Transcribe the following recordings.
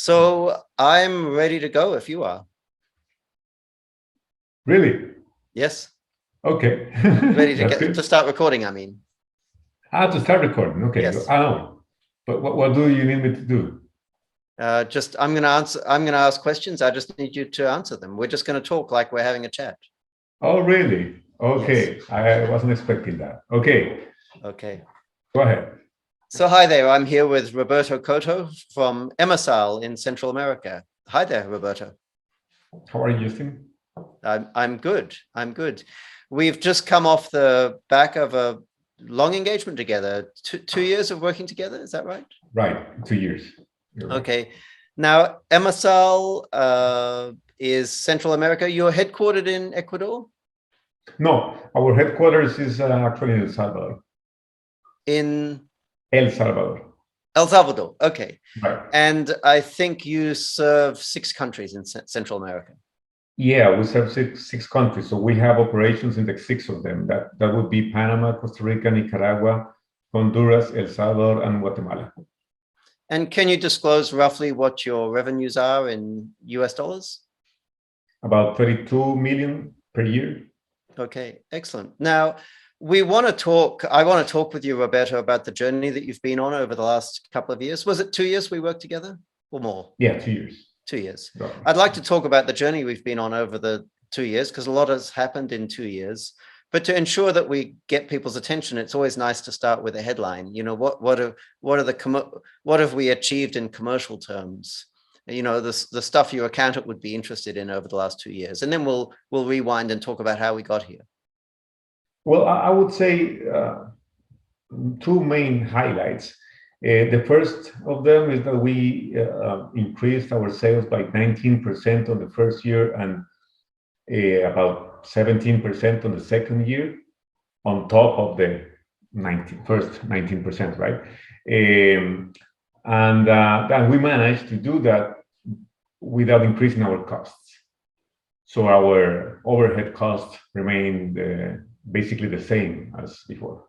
So I'm ready to go if you are. Really? Yes. Okay. Ready to That's get good. to start recording, I mean. To start recording. Okay. Yes. I know. But what do you need me to do? Just I'm gonna ask questions. I just need you to answer them. We're just gonna talk like we're having a chat. Oh, really? Yes. Okay. I wasn't expecting that. Okay. Okay. Go ahead. So hi there. I'm here with Roberto Coto from Emasal in Central America. Hi there, Roberto. How are you, Justin? I'm good. I'm good. We've just come off the back of a long engagement together. Two years of working together. Is that right? Right. 2 years. You're right. Okay. Now, Emasal is Central America. You're headquartered in Ecuador? No, our headquarters is actually in El Salvador. In El Salvador. El Salvador. Okay. Right. And I think you serve 6 countries in Central America. Yeah, we serve six countries. So we have operations in the 6 of them. That would be Panama, Costa Rica, Nicaragua, Honduras, El Salvador, and Guatemala. And can you disclose roughly what your revenues are in US dollars? About 32 million per year. Okay, excellent. Now, I want to talk with you, Roberto, about the journey that you've been on over the last couple of years. Was it 2 years we worked together or more? Yeah, 2 years. 2 years. Right. I'd like to talk about the journey we've been on over the 2 years, because a lot has happened in 2 years. But to ensure that we get people's attention, it's always nice to start with a headline. You know, what have we achieved in commercial terms? You know, the stuff your accountant would be interested in over the last 2 years, and then we'll rewind and talk about how we got here. Well, I would say 2 main highlights. The first of them is that we increased our sales by 19% on the first year and about 17% on the second year, on top of the first 19%, right? And we managed to do that without increasing our costs. So our overhead costs remained basically the same as before.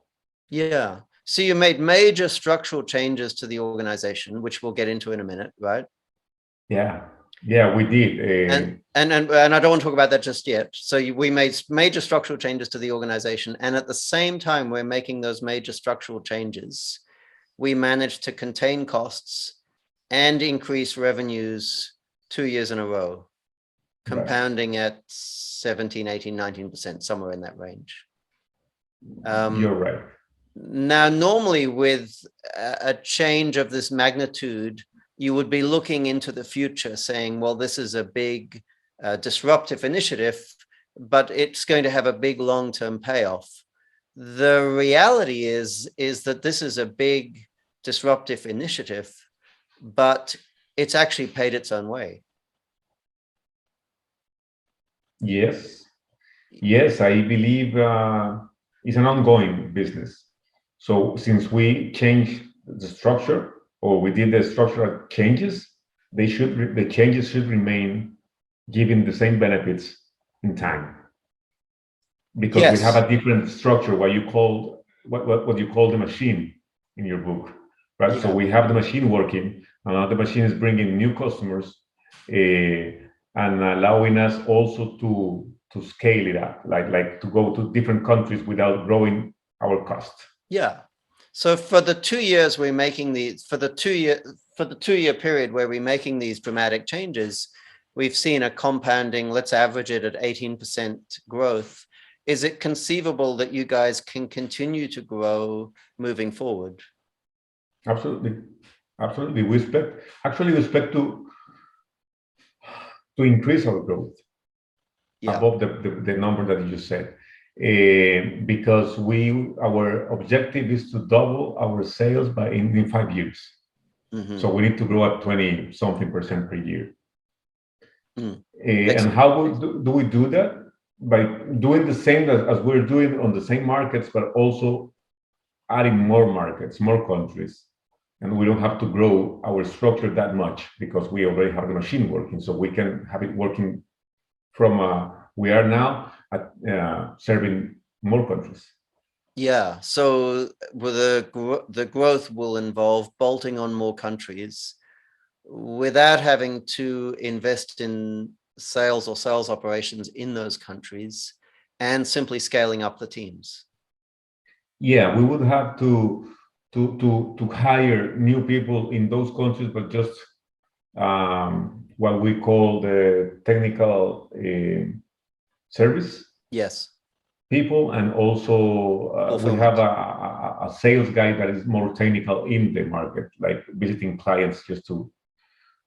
Yeah. So you made major structural changes to the organization, which we'll get into in a minute, right? Yeah, we did. And I don't want to talk about that just yet. So we made major structural changes to the organization, and at the same time we're making those major structural changes, we managed to contain costs and increase revenues 2 years in a row, compounding at 17, 18, 19%, somewhere in that range. You're right. Now, normally with a change of this magnitude, you would be looking into the future saying, well, this is a big disruptive initiative, but it's going to have a big long-term payoff. The reality is that this is a big disruptive initiative, but it's actually paid its own way. Yes, I believe it's an ongoing business. So since we changed the structure, or we did the structural changes, the changes should remain giving the same benefits in time. Because Yes. we have a different structure, what you call the machine in your book, right? Yeah. So we have the machine working, and now the machine is bringing new customers and allowing us also to scale it up, like to go to different countries without growing our cost. Yeah. So for the 2 years we're making these, for the 2-year period where we're making these dramatic changes, we've seen a compounding, let's average it at 18% growth. Is it conceivable that you guys can continue to grow moving forward? Absolutely. We expect to increase our growth above the number that you just said. Because our objective is to double our sales in 5 years. Mm-hmm. So we need to grow at 20-something% per year. And how do we do that? By doing the same as we're doing on the same markets, but also adding more markets, more countries. And we don't have to grow our structure that much because we already have the machine working. So we can have it working from we are now at serving more countries. Yeah, so with the growth will involve bolting on more countries. without having to invest in sales or sales operations in those countries and simply scaling up the teams? Yeah, we would have to hire new people in those countries, but just what we call the technical service Yes. people, and also we Fulfillment. have a sales guy that is more technical in the market, like visiting clients just to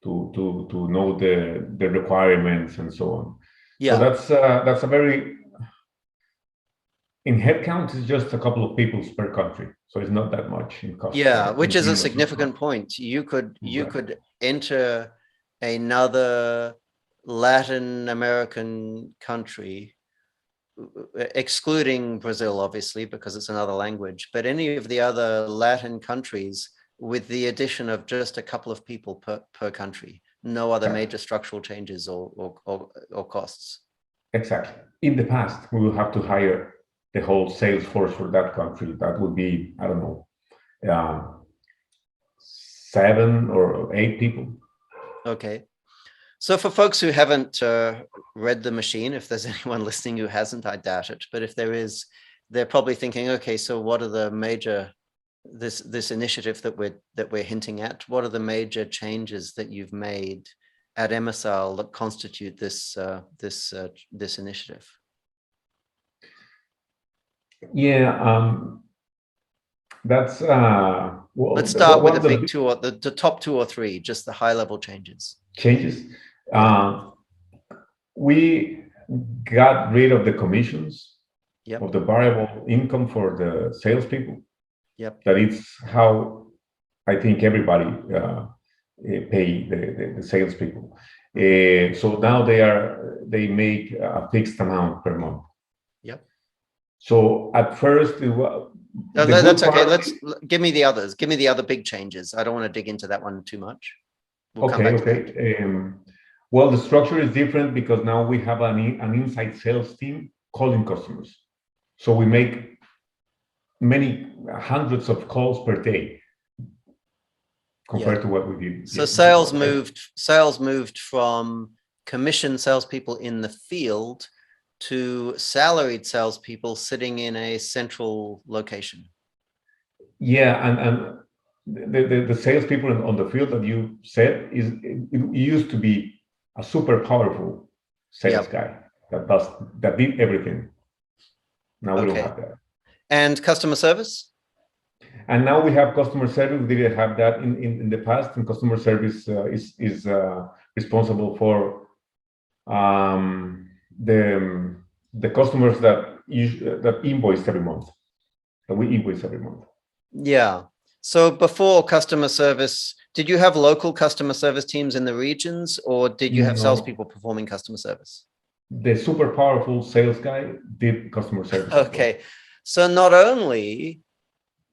know the requirements and so on. So Yeah. that's a very in headcount is just a couple of people per country, so it's not that much in cost. Yeah, which is a In terms of significant cost. point. You Right. could enter another Latin American country, excluding Brazil, obviously, because it's another language, but any of the other Latin countries with the addition of just a couple of people per country, no other major structural changes or costs. Exactly. In the past, we will have to hire the whole sales force for that country. That would be, I don't know, 7 or 8 people. Okay. So for folks who haven't read the machine, if there's anyone listening who hasn't, I doubt it. But if there is, they're probably thinking, okay, so what are the major this initiative that we're hinting at? What are the major changes that you've made at Emasal that constitute this this initiative? Yeah, that's well. Let's start with One the of the big big two, or the top 2 or 3, just the high level changes. changes. Yeah. We got rid of the commissions Yep. of the variable income for the salespeople. Yep. That is how I think everybody pay the salespeople. So now they make a fixed amount per month. Yep. So at first, No, the that's good okay. part. Give me the others. Give me the other big changes. I don't want to dig into that one too much. We'll come back to that. Well, the structure is different because now we have an inside sales team calling customers. So we make many hundreds of calls per day compared to what we did. So before. sales moved from commissioned salespeople in the field to salaried salespeople sitting in a central location. Yeah, and the salespeople on the field that you said it used to be a super powerful sales guy that did everything. Now we don't have that. And customer service? And now we have customer service. We didn't have that in the past, and customer service is responsible for the customers that invoice every month. That we invoice every month. Yeah. So before customer service, did you have local customer service teams in the regions, or did you have salespeople performing customer service? The super powerful sales guy did customer service. Okay. So not only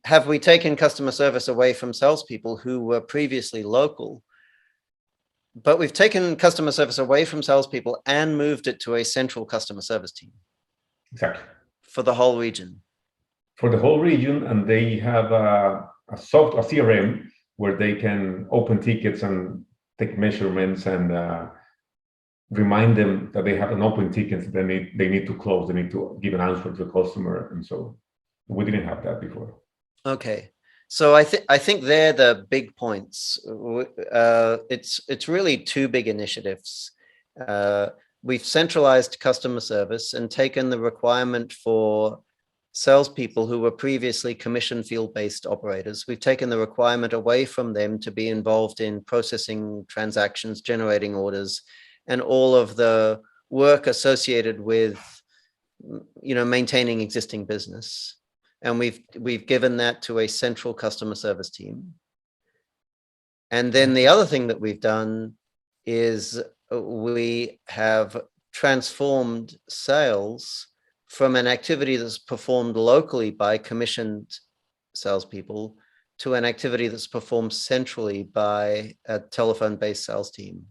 have we taken customer service away from salespeople who were previously local, but we've taken customer service away from salespeople and moved it to a central customer service team. Exactly. For the whole region. For the whole region, and they have a CRM where they can open tickets and take measurements and remind them that they have an open ticket. Then they need to close. They need to give an answer to the customer, and so we didn't have that before. Okay, so I think they're the big points. It's really 2 big initiatives. We've centralized customer service and taken the requirement for salespeople who were previously commission field-based operators. We've taken the requirement away from them to be involved in processing transactions, generating orders, and all of the work associated with, maintaining existing business. And we've given that to a central customer service team. And then the other thing that we've done is we have transformed sales from an activity that's performed locally by commissioned salespeople to an activity that's performed centrally by a telephone-based sales team.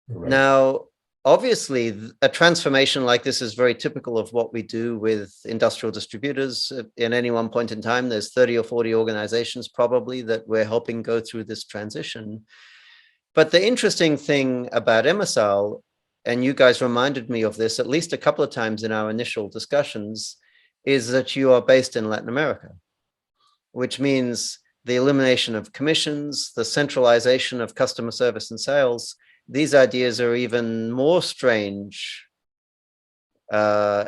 Right. Now, obviously, a transformation like this is very typical of what we do with industrial distributors. In any one point in time, there's 30 or 40 organizations probably that we're helping go through this transition. But the interesting thing about Emasal, and you guys reminded me of this at least a couple of times in our initial discussions, is that you are based in Latin America, which means the elimination of commissions, the centralization of customer service and sales. These ideas are even more strange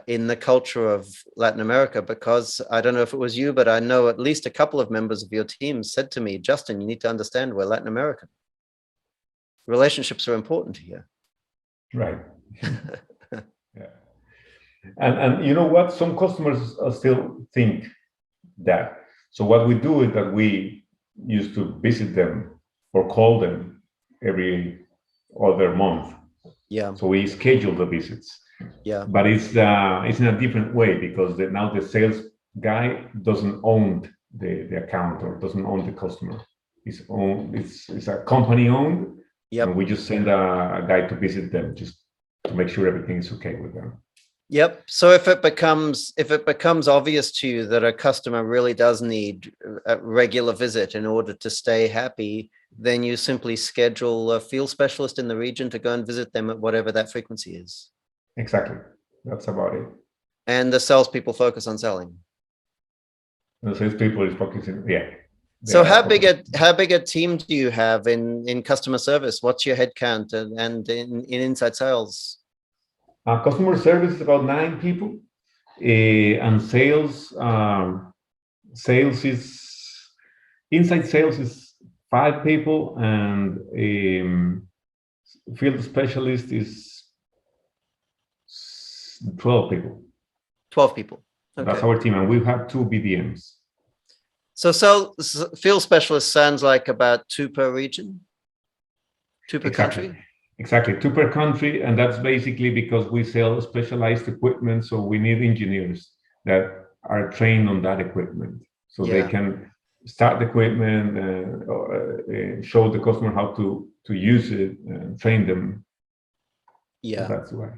in the culture of Latin America, because I don't know if it was you, but I know at least a couple of members of your team said to me, Justin, you need to understand we're Latin American. Relationships are important here. Right. Yeah. And you know what? Some customers still think that. So what we do is that we used to visit them or call them every other month. Yeah. So we schedule the visits. Yeah. But it's in a different way, because now the sales guy doesn't own the account or doesn't own the customer. It's a company owned. Yep. And we just send a guy to visit them just to make sure everything is okay with them. Yep. So if it becomes obvious to you that a customer really does need a regular visit in order to stay happy, then you simply schedule a field specialist in the region to go and visit them at whatever that frequency is. Exactly. That's about it. And the salespeople focus on selling. The salespeople is focusing, yeah. So how big a team do you have in customer service? What's your headcount and in inside sales? Customer service is about 9 people, and inside sales is 5 people, and field specialist is 12 people. 12 people. Okay. That's our team, and we have 2 BDMs. So field specialist sounds like about 2 per region, 2 per country. Exactly, 2 per country, and that's basically because we sell specialized equipment, so we need engineers that are trained on that equipment, so they can start the equipment and show the customer how to use it and train them. Yeah, so that's why.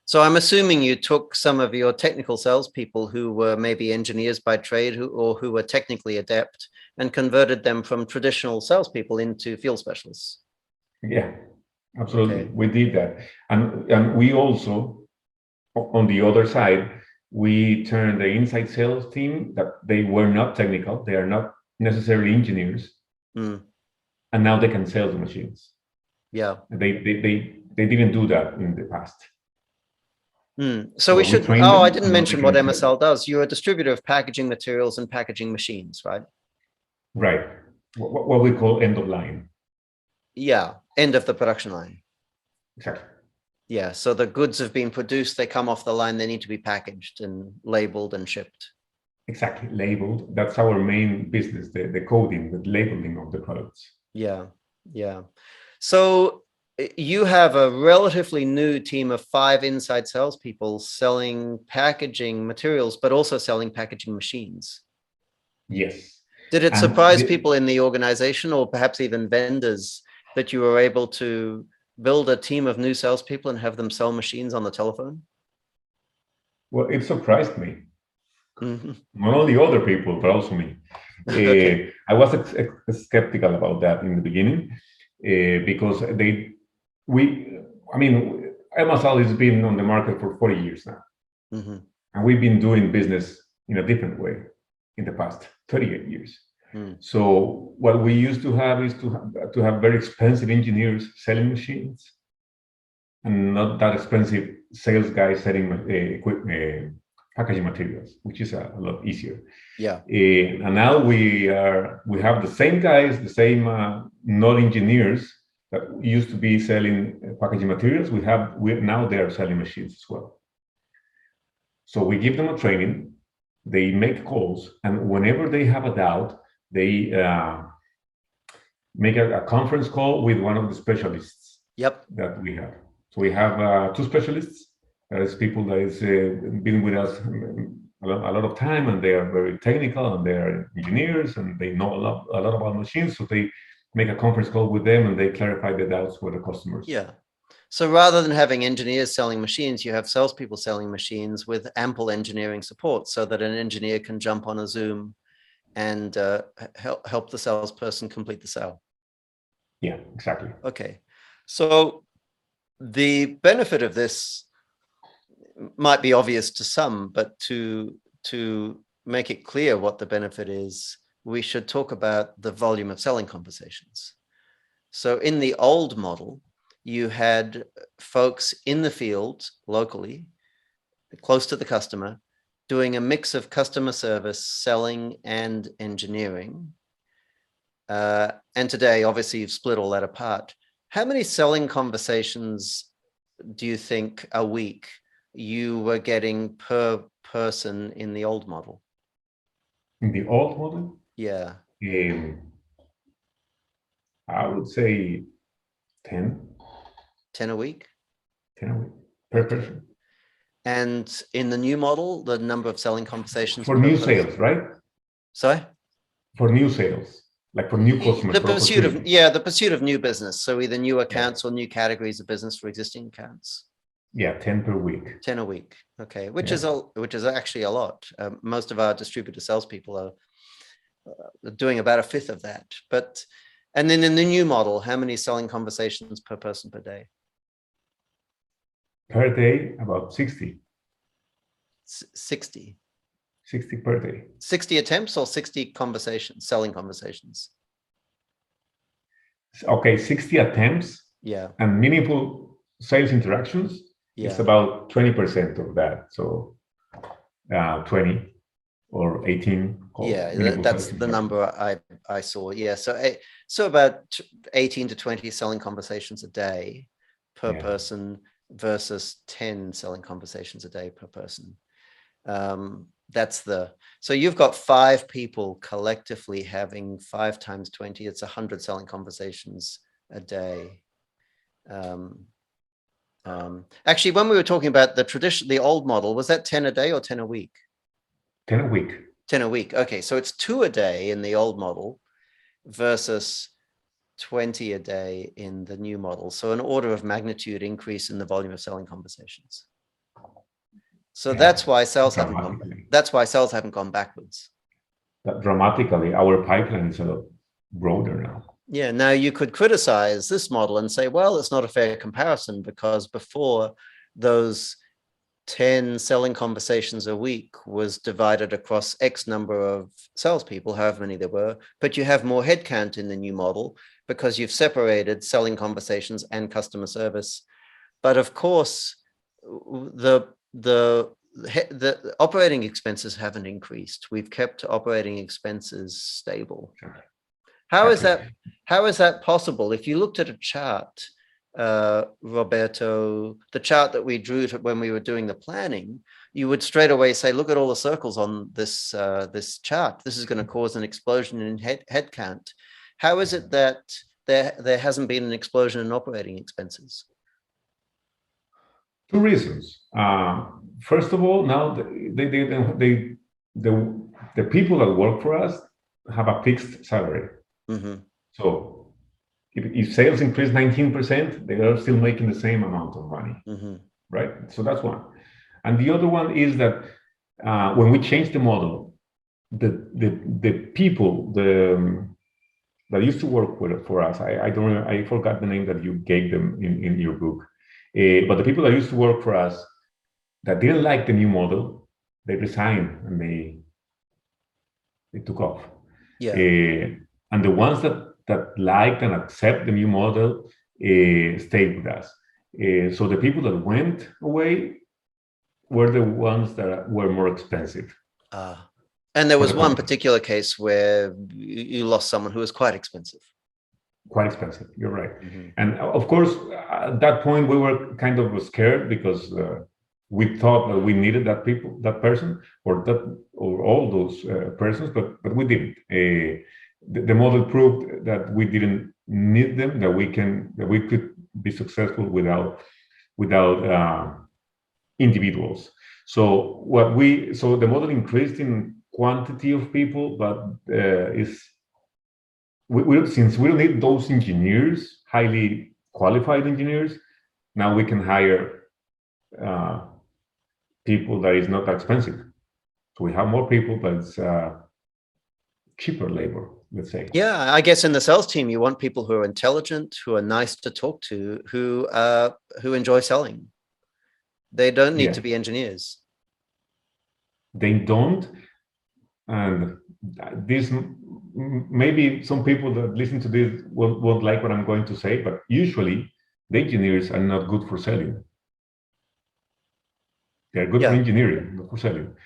So I'm assuming you took some of your technical salespeople who were maybe engineers by trade or who were technically adept and converted them from traditional salespeople into field specialists. Yeah. Absolutely, Okay. we did that, and we also, on the other side, we turned the inside sales team that they were not technical, they are not necessarily engineers, and now they can sell the machines. Yeah, they didn't do that in the past. So we should. Oh, I didn't mention what Emasal does. You're a distributor of packaging materials and packaging machines, right? Right. What we call end of line. Yeah, end of the production line. Exactly. Yeah, so the goods have been produced, they come off the line, they need to be packaged and labeled and shipped. Exactly, labeled. That's our main business, the coding, the labeling of the products. Yeah, yeah. So you have a relatively new team of 5 inside salespeople selling packaging materials, but also selling packaging machines. Yes. Did it surprise people in the organization, or perhaps even vendors, that you were able to build a team of new salespeople and have them sell machines on the telephone? Well, it surprised me. Not only other people, but also me. Okay. I was skeptical about that in the beginning, because Emasal has been on the market for 40 years now. And we've been doing business in a different way in the past 38 years. So what we used to have is to have very expensive engineers selling machines, and not that expensive sales guys selling packaging materials, which is a lot easier. Yeah. And now we have the same guys, the same non-engineers that used to be selling packaging materials. Now they are selling machines as well. So we give them a training, they make calls, and whenever they have a doubt, they make a conference call with one of the specialists. Yep. That we have. So we have 2 specialists. There's people that has been with us a lot of time, and they are very technical, and they are engineers, and they know a lot about machines. So they make a conference call with them, and they clarify the doubts for the customers. Yeah. So rather than having engineers selling machines, you have salespeople selling machines with ample engineering support, so that an engineer can jump on a Zoom and help the salesperson complete the sale. Yeah, exactly. Okay. So the benefit of this might be obvious to some, but to make it clear what the benefit is, we should talk about the volume of selling conversations. So in the old model, you had folks in the field locally, close to the customer, doing a mix of customer service, selling, and engineering. And today, obviously, you've split all that apart. How many selling conversations do you think a week you were getting per person in the old model? In the old model, Yeah. I would say 10, 10 a week? 10 a week per Okay. person. And in the new model, the number of selling conversations For per new person? sales, right? Sorry? For new sales, like for new customers, The for pursuit of, opportunities. yeah, the pursuit of new business. So either new Yeah, accounts or new categories of business for existing accounts. yeah, 10 per week. 10 a week. Okay. Which Yeah. is actually a lot. Most of our distributor salespeople are doing about a fifth of that. But, and then in the new model, how many selling conversations per person per day? Per day, about 60. 60. 60 per day. 60 attempts or 60 conversations, selling conversations? Okay, 60 attempts Yeah. and meaningful sales interactions. Yeah. It's about 20% of that. So 20 or 18 Yeah, that's the number I saw. Yeah, so about 18 to 20 selling conversations a day per person versus 10 selling conversations a day per person. That's so you've got 5 people collectively having 5 times 20. It's 100 selling conversations a day. Actually, when we were talking about the old model, was that 10 a day or 10 a week? 10 a week. 10 a week. Okay, so it's 2 a day in the old model versus 20 a day in the new model. So an order of magnitude increase in the volume of selling conversations. So that's why sales haven't gone backwards. Dramatically, our pipeline is a lot broader now. Yeah, now you could criticize this model and say, well, it's not a fair comparison because before those 10 selling conversations a week was divided across X number of salespeople, however many there were, but you have more headcount in the new model because you've separated selling conversations and customer service. But of course, the operating expenses haven't increased. We've kept operating expenses stable. How is that possible? If you looked at a chart, Roberto, the chart that we drew when we were doing the planning, you would straight away say, look at all the circles on this chart. This is going to cause an explosion in head count. How is it that there hasn't been an explosion in operating expenses? 2 reasons. First of all, now the people that work for us have a fixed salary. Mm-hmm. So if sales increase 19%, they are still making the same amount of money, mm-hmm. Right? So that's one. And the other one is that when we changed the model, the people that used to work for us, I don't remember, I forgot the name that you gave them in your book, but the people that used to work for us that didn't like the new model, they resigned and they took off. Yeah. And the ones that liked and accept the new model stayed with us. So the people that went away were the ones that were more expensive. And there was one particular case where you lost someone who was quite expensive. Quite expensive, you're right. Mm-hmm. And of course, at that point, we were kind of scared because we thought that we needed that person, or all those persons, but we didn't. The model proved that we didn't need them, that we could be successful without individuals. So the model increased in quantity of people, but since we don't need those engineers, highly qualified engineers, now we can hire people that is not that expensive. So we have more people, but it's cheaper labor, let's say. Yeah, I guess in the sales team, you want people who are intelligent, who are nice to talk to, who enjoy selling. They don't need to Yes, be engineers. they don't. And this, maybe some people that listen to this won't like what I'm going to say, but usually the engineers are not good for selling. They're good for Yeah. engineering, not for selling.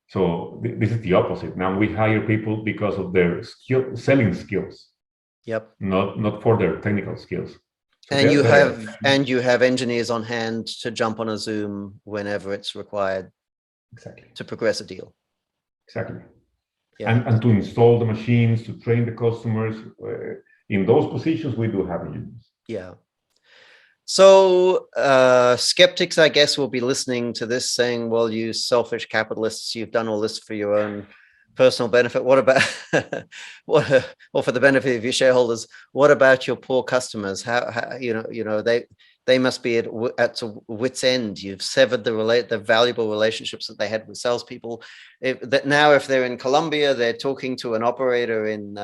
So this is the opposite. Now we hire people because of their selling skills, Yep. not for their technical skills. So And you have engineers on hand to jump on a Zoom whenever it's required. Exactly. To progress a deal. Exactly. Yeah. And to install the machines, to train the customers. In those positions, we do have engineers. Yeah. So skeptics, I guess, will be listening to this saying, well, you selfish capitalists, you've done all this for your own personal benefit. What about or for the benefit of your shareholders? What about your poor customers? How they must be at wit's end. You've severed the valuable relationships that they had with salespeople. If they're in Colombia, they're talking to an operator in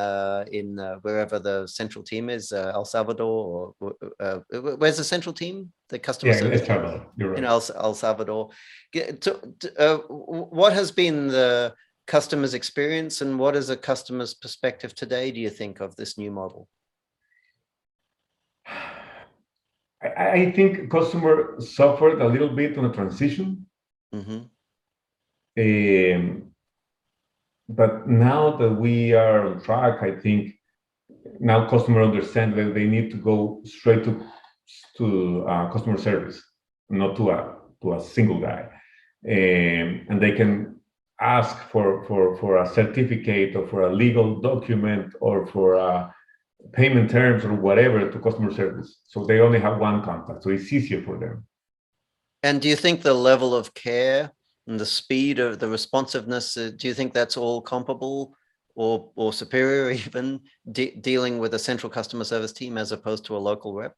wherever the central team is, El Salvador, or where's the central team? The customer service El Salvador. You're right. In El Salvador. What has been the customer's experience, and what is a customer's perspective today, do you think, of this new model? I think customer suffered a little bit on the transition. Mm-hmm. But now that we are on track, I think now customer understand that they need to go straight to customer service, not to a single guy, and they can ask for a certificate or for a legal document or for payment terms or whatever to customer service. So they only have one contact, so it's easier for them. And do you think the level of care and the speed of the responsiveness, do you think that's all comparable or superior even dealing with a central customer service team as opposed to a local rep?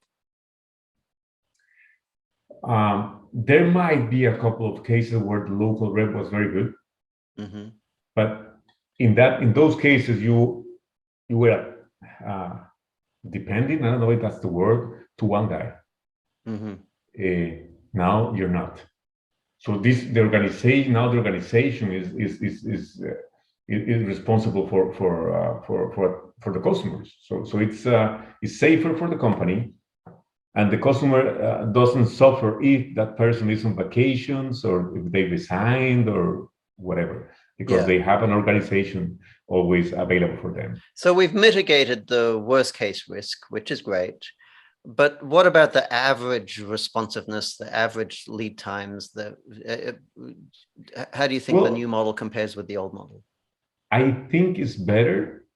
There might be a couple of cases where the local rep was very good, mm-hmm. but in those cases you were depending, I don't know if that's the word, to one guy. Mm-hmm. Now you're not. So the organization is responsible for the customers. So it's safer for the company, and the customer doesn't suffer if that person is on vacations or if they resigned or whatever, because they have an organization always available for them. So we've mitigated the worst case risk, which is great. But what about the average responsiveness, the average lead times? How do you think the new model compares with the old model? I think it's better,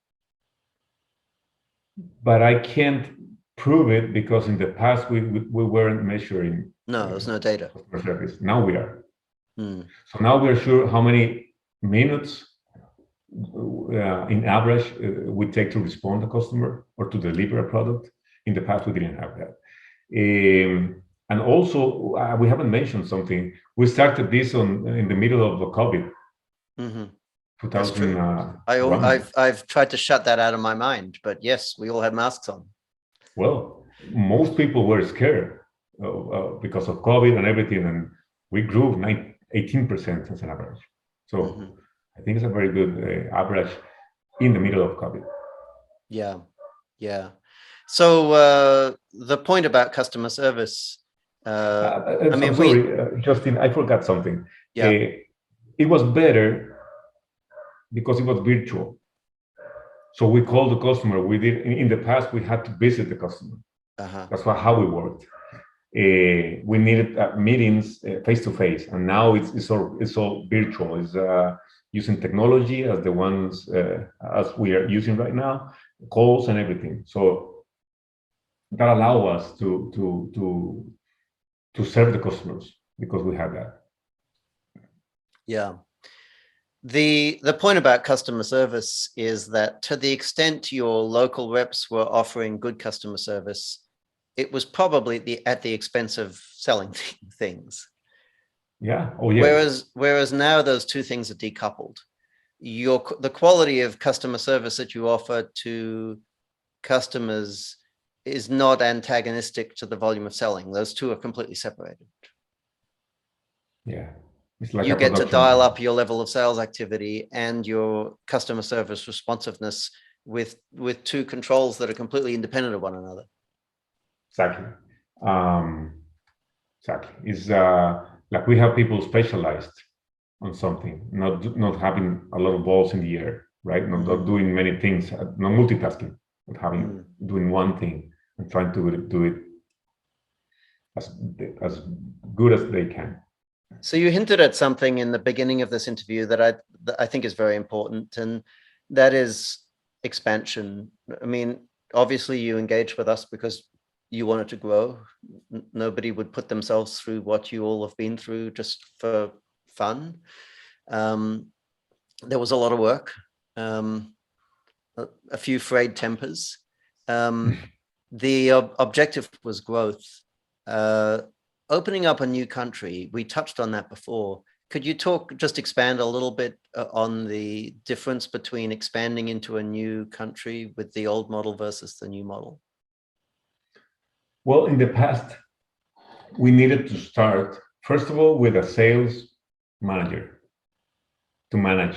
but I can't prove it because in the past we weren't measuring. No, there's no data. Service. Now we are. So now we're sure how many minutes in average we take to respond to customer or to deliver a product. In the past, we didn't have that. And also, we haven't mentioned something. We started this in the middle of the COVID. Mm-hmm. That's true. I've tried to shut that out of my mind, but yes, we all had masks on. Well, most people were scared because of COVID and everything, and we grew 18% as an average. So I think it's a very good average in the middle of COVID. Yeah, yeah. So the point about customer service. I'm sorry, Justin, I forgot something. Yeah. It was better because it was virtual. So we called the customer. We did in the past. We had to visit the customer. That's how we worked. We needed meetings face to face, and now it's all virtual. It's using technology as the ones as we are using right now, calls and everything. So that allow us to serve the customers because we have that. Yeah. The point about customer service is that to the extent your local reps were offering good customer service, it was probably at the expense of selling things. Yeah. Oh, yeah. Whereas now those two things are decoupled. the quality of customer service that you offer to customers is not antagonistic to the volume of selling. Those two are completely separated. Yeah, it's like You a get to production dial line. up your level of sales activity and your customer service responsiveness with two controls that are completely independent of one another. Exactly. Um, exactly. It's like we have people specialized on something, not having a lot of balls in the air, right? Not doing many things, not multitasking, but doing one thing and trying to do it as good as they can. So you hinted at something in the beginning of this interview that I think is very important, and that is expansion. I mean, obviously you engaged with us because you wanted to grow. Nobody would put themselves through what you all have been through just for fun. There was a lot of work, a few frayed tempers. The objective was growth. Opening up a new country, we touched on that before. Could you just expand a little bit on the difference between expanding into a new country with the old model versus the new model? Well, in the past, we needed to start, first of all, with a sales manager to manage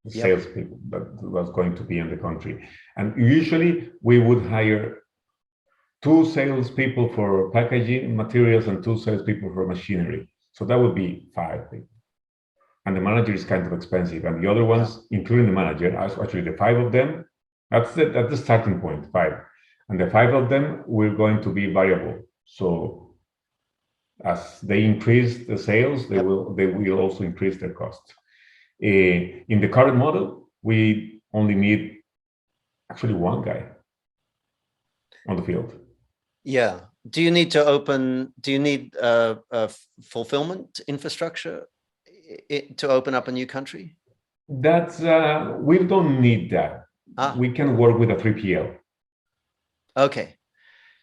the salespeople that was going to be in the country. And usually we would hire 2 salespeople for packaging materials and 2 salespeople for machinery. So that would be 5 people. And the manager is kind of expensive. And the other ones, including the manager, actually the 5 of them, that's the starting point, 5. And the 5 of them were going to be variable. So as they increase the sales, they will also increase their costs. In the current model, we only need actually 1 guy on the field. Yeah. Do you need a fulfillment infrastructure to open up a new country? That's we don't need that. We can work with a 3PL. Okay.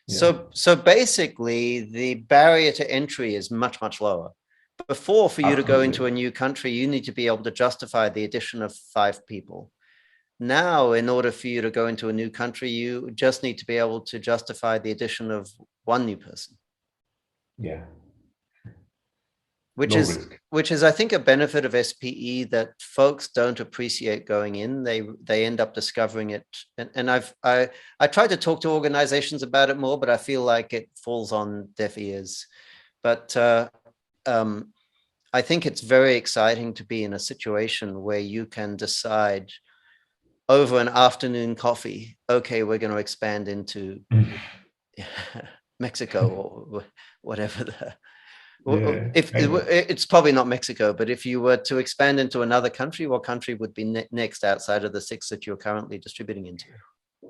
Yeah. So basically the barrier to entry is much, much lower. Before, for you to go into a new country, you need to be able to justify the addition of 5 people. Now, in order for you to go into a new country, you just need to be able to justify the addition of 1 new person. Yeah. Which is, I think, a benefit of SPE that folks don't appreciate going in. They end up discovering it. And I tried to talk to organizations about it more, but I feel like it falls on deaf ears. But I think it's very exciting to be in a situation where you can decide over an afternoon coffee, okay, we're going to expand into Mexico or whatever. It's probably not Mexico, but if you were to expand into another country, what country would be next outside of the 6 that you're currently distributing into?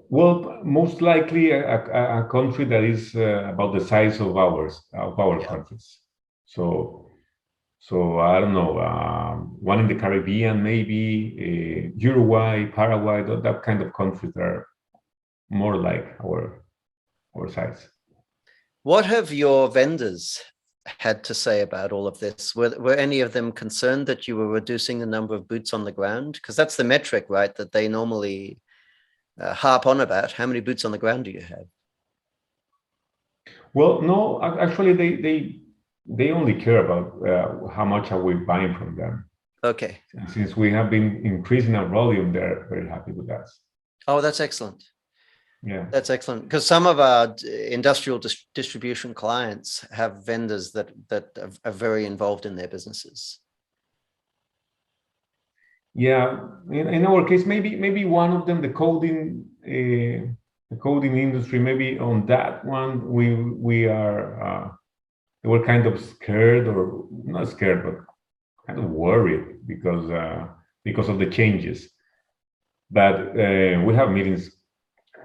Well, most likely a country that is about the size of our countries. So I don't know, one in the Caribbean, maybe Uruguay, Paraguay, that kind of countries that are more like our size. What have your vendors had to say about all of this? Were any of them concerned that you were reducing the number of boots on the ground? Because that's the metric, right, that they normally harp on about. How many boots on the ground do you have? Well, no, actually, they only care about how much are we buying from them. Okay. And since we have been increasing our volume, they're very happy with us. Oh, that's excellent. Yeah, that's excellent, because some of our industrial distribution clients have vendors that are very involved in their businesses. Yeah, in our case, maybe one of them, the coding industry, maybe on that one we are they were kind of scared, or not scared, but kind of worried because of the changes. But we have meetings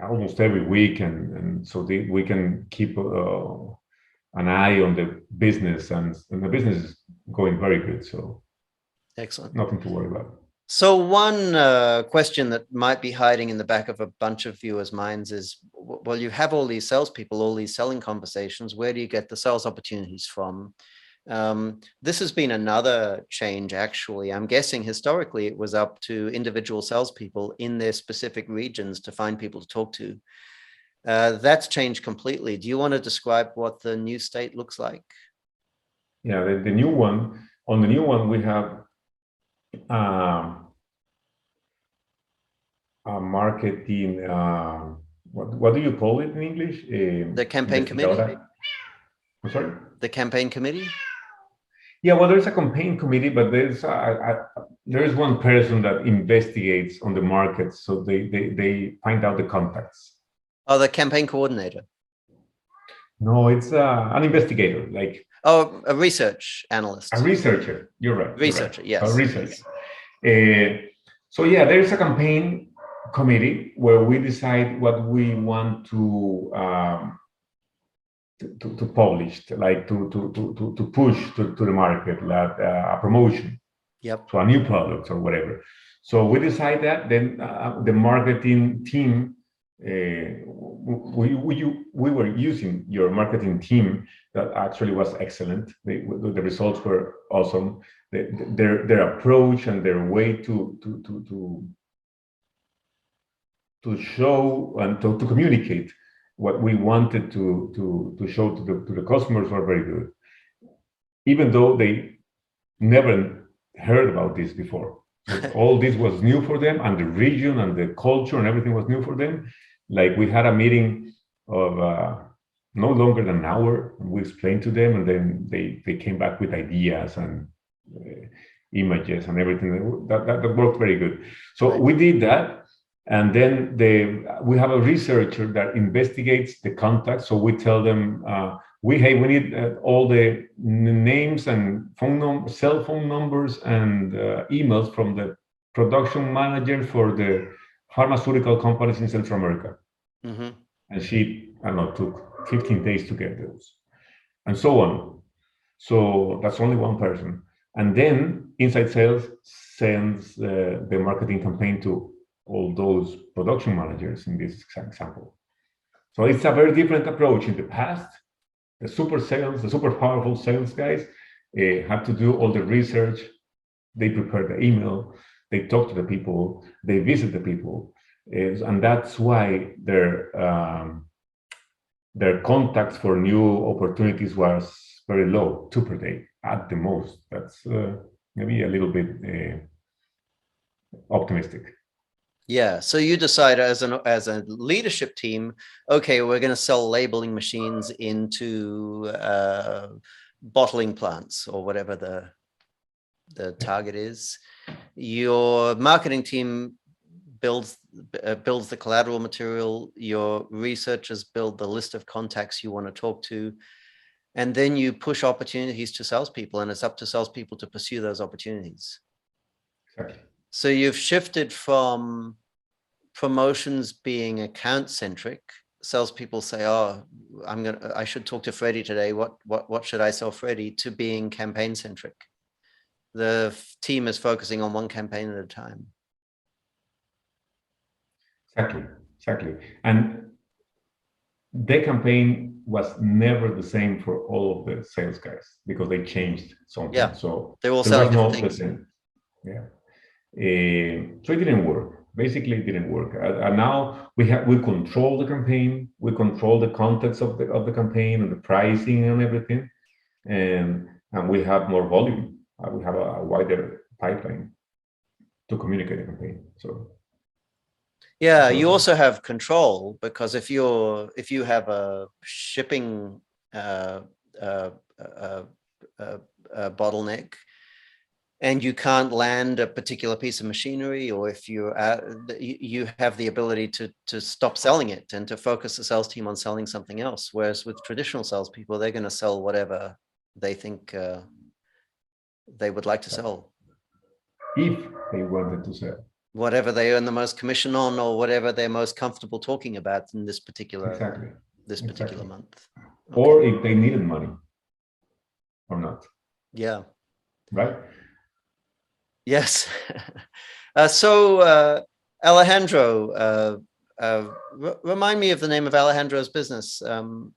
almost every week, and so we can keep an eye on the business, and the business is going very good. So excellent, nothing to worry about. So one question that might be hiding in the back of a bunch of viewers' minds is, well, you have all these salespeople, all these selling conversations. Where do you get the sales opportunities from? This has been another change, actually. I'm guessing historically it was up to individual salespeople in their specific regions to find people to talk to. That's changed completely. Do you want to describe what the new state looks like? Yeah, the new one, on the new one, we have a marketing, what do you call it in English? The campaign committee? I'm sorry? The campaign committee? Yeah, well, there's a campaign committee, but there's one person that investigates on the market, so they find out the contacts. Oh, the campaign coordinator. No, it's an investigator, like. Oh, a research analyst. A researcher. You're right. Researcher, you're right. yes. A researcher. So yeah, there's a campaign committee where we decide what we want to publish, like to push to the market, like a promotion, to a new product or whatever. So we decide that. Then the marketing team, we were using your marketing team that actually was excellent. The results were awesome. Their approach and their way to show and to communicate what we wanted to show to the customers were very good, even though they never heard about this before. All this was new for them, and the region and the culture and everything was new for them. Like, we had a meeting of no longer than an hour, and we explained to them, and then they came back with ideas and images and everything. That worked very good. So we did that. And then we have a researcher that investigates the contacts. So we tell them, we need all the names and cell phone numbers and emails from the production manager for the pharmaceutical companies in Central America. Mm-hmm. And she, I don't know, took 15 days to get those, and so on. So that's only one person. And then inside sales sends the marketing campaign to all those production managers in this example. So it's a very different approach. In the past, the super powerful sales guys had to do all the research. They prepare the email, they talk to the people, they visit the people, and that's why their contacts for new opportunities was very low, 2 per day at the most. That's maybe a little bit optimistic. Yeah, so you decide as a leadership team, okay, we're going to sell labeling machines into bottling plants or whatever the target is. Your marketing team builds the collateral material. Your researchers build the list of contacts you want to talk to, and then you push opportunities to salespeople, and it's up to salespeople to pursue those opportunities. Exactly. So you've shifted from promotions being account centric. Salespeople say, "Oh, I should talk to Freddie today. What should I sell Freddie?" To being campaign centric. The team is focusing on one campaign at a time. Exactly. And the campaign was never the same for all of the sales guys because they changed something. Yeah. So they were all selling different things. Yeah. So it didn't work. Basically, it didn't work. And now we control the campaign. We control the context of the campaign and the pricing and everything, and we have more volume. We have a wider pipeline to communicate the campaign. So. Yeah, you also have control, because if you have a shipping bottleneck, and you can't land a particular piece of machinery, or if you have the ability to stop selling it and to focus the sales team on selling something else. Whereas with traditional salespeople, they're going to sell whatever they think they would like to sell. If they wanted to sell. Whatever they earn the most commission on, or whatever they're most comfortable talking about in this particular particular month. Okay. Or if they needed money or not. Yeah. Right? Yes. So Alejandro, remind me of the name of Alejandro's business. In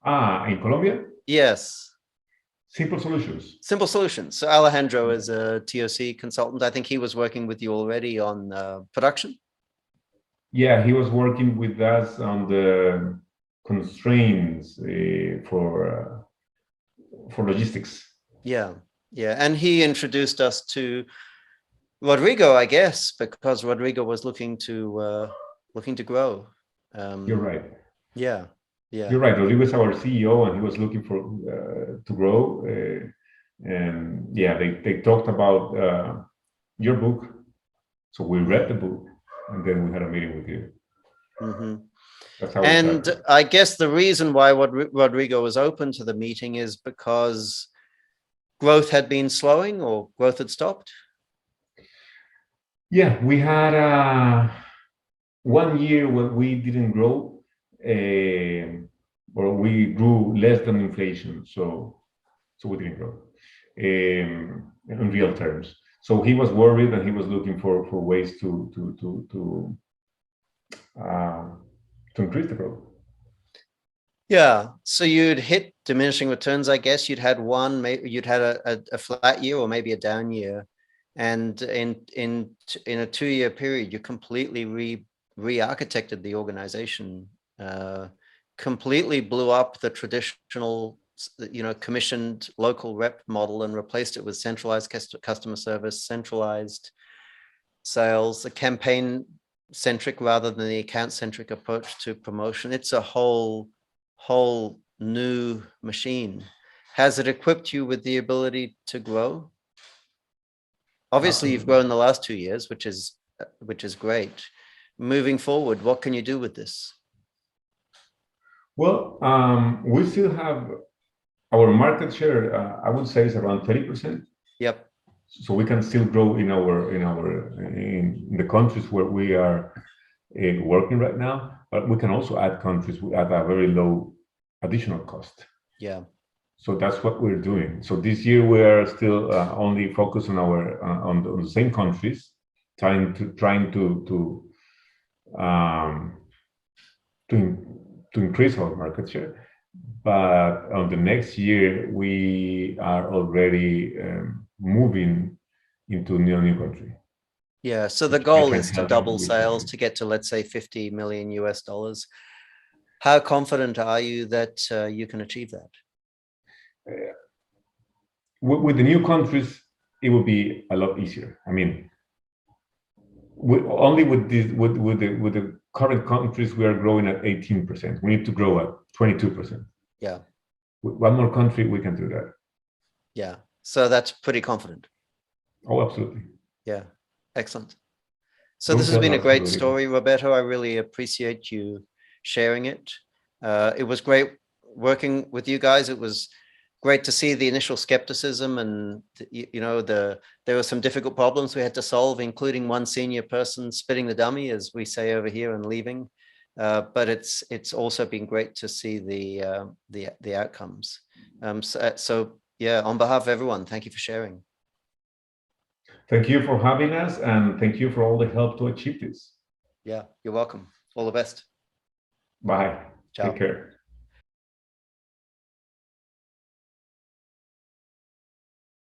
Colombia? Yes. Simple Solutions. Simple Solutions. So Alejandro is a TOC consultant. I think he was working with you already on production. Yeah, he was working with us on the constraints for logistics. Yeah, yeah, and he introduced us to Rodrigo, I guess, because Rodrigo was looking to grow. You're right. Yeah, yeah. You're right. Rodrigo is our CEO, and he was looking for to grow. And yeah, they talked about your book, so we read the book, and then we had a meeting with you. Mm-hmm. That's how And we started. I guess the reason why Rodrigo was open to the meeting is because growth had been slowing or growth had stopped. Yeah, we had 1 year where we didn't grow, or we grew less than inflation, so we didn't grow in real terms. So he was worried, and he was looking for ways to increase the growth. Yeah, so you'd hit diminishing returns, I guess. You'd had one, maybe you'd had a flat year or maybe a down year, and in a 2-year period, you completely re-architected the organization, completely blew up the traditional, commissioned local rep model and replaced it with centralized customer service, centralized sales, a campaign centric rather than the account centric approach to promotion. It's a whole new machine. Has it equipped you with the ability to grow? Obviously, you've grown the last 2 years, which is great. Moving forward, what can you do with this? Well, we still have our market share. I would say is around 30%. Yep. So we can still grow in the countries where we are working right now, but we can also add countries at a very low additional cost. Yeah. So that's what we're doing. So this year we are still only focused on our on the same countries, trying to increase our market share. But on the next year we are already moving into new country. Yeah. So the goal is to double sales to get to, let's say, $50 million US. How confident are you that you can achieve that? With the new countries, it will be a lot easier. I mean, only with the current countries, we are growing at 18%. We need to grow at 22%. Yeah. With one more country, we can do that. Yeah. So that's pretty confident. Oh, absolutely. Yeah. Excellent. So this has been a great story, Roberto. I really appreciate you sharing it. It was great working with you guys. It was great to see the initial skepticism, and there were some difficult problems we had to solve, including one senior person spitting the dummy, as we say over here, and leaving. But it's also been great to see the outcomes. So yeah, on behalf of everyone, thank you for sharing. Thank you for having us, and thank you for all the help to achieve this. Yeah, you're welcome. All the best. Bye. Ciao. Take care.